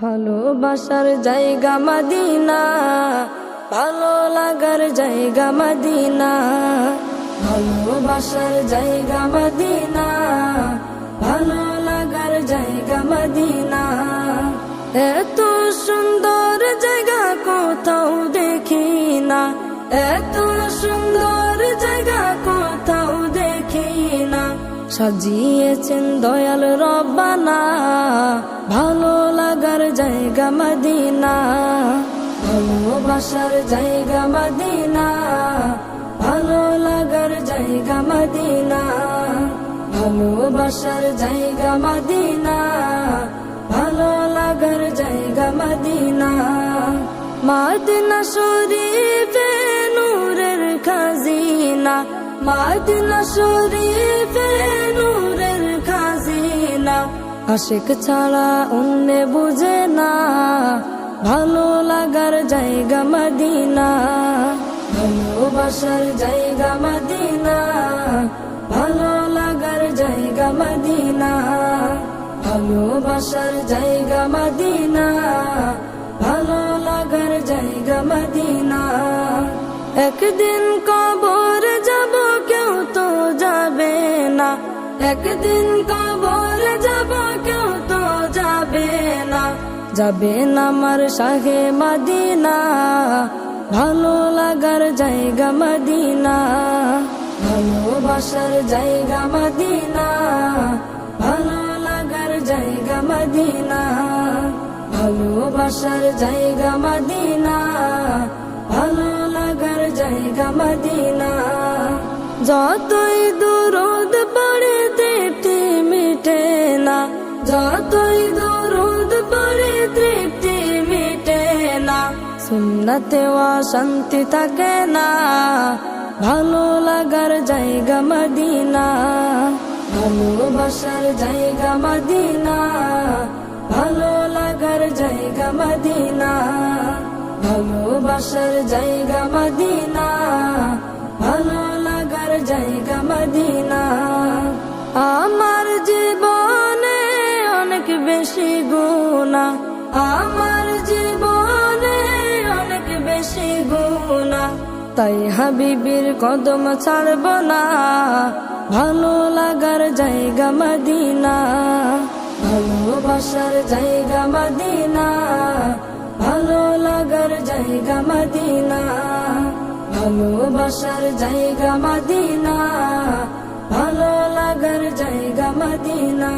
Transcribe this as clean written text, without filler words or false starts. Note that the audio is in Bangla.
ভালোবাসার জায়গা মদিনা, ভালো লাগার জায়গা মদিনা। ভালোবাসার জায়গা মদিনা, ভালো লাগার জায়গা মদিনা। এত সুন্দর জায়গা কোথাও দেখি না, এত সুন্দর জায়গা কোথাও দেখি না। সাজিয়েছেন দয়াল রব্বানা, ভালো লাগার জায়গা মদিনা। ভালোবাসার জায়গা মদিনা, ভালো লাগার জায়গা মদিনা। ভালোবাসার জায়গা মদিনা, ভালো লাগার জায়গা মদিনা। মদিনা শরীফে নূরের খাজিনা, মদিনা শরীফে নূরের খাজিনা। আশিক ছাড়া অন্য বুঝে না, ভালো লাগার জায়গা মদিনা। ভালোবাসার জায়গা মদিনা, ভালো লাগার জায়গা মদিনা। ভালোবাসার জায়গা মদিনা, ভালো লাগার জায়গা মদিনা। একদিন কবর যাব কেউ তো যাবে না, একদিন কবর যাব কেউ তো যাবে না। যাবে না আমার শাহে মদিনা, ভালো লাগার জায়গা মদিনা। ভালোবাসার জায়গা মদিনা, ভালো লাগার জায়গা মদিনা। ভালোবাসার জায়গা মদিনা, ভালো লাগার জায়গা মদিনা। যতই দুরুদ পড়ে তৃপ্তি মিটে না, যতই দুরুদ পড়ে তৃপ্তি মিটে না। সুন্নতে শান্তি থাকে না, ভালো লাগার জায়গা মদিনা। ভালোবাসার জায়গা মদিনা, ভালো লাগার জায়গা মদিনা। ভালোবাসার জায়গা মদিনা, ভালো লাগার জায়গা মদিনা। আমার জীবনে অনেক বেশি গুনাহ, আমার জীবনে অনেক বেশি গুনাহ। তাই হাবিবের কদম ছাড়ব না, ভালো লাগার জায়গা মদিনা। ভালোবাসার জায়গা মদিনা, ভালো লাগার জায়গা মদিনা। ভালোবাসার জায়গা মদিনা, ভালো লাগার জায়গা মদিনা।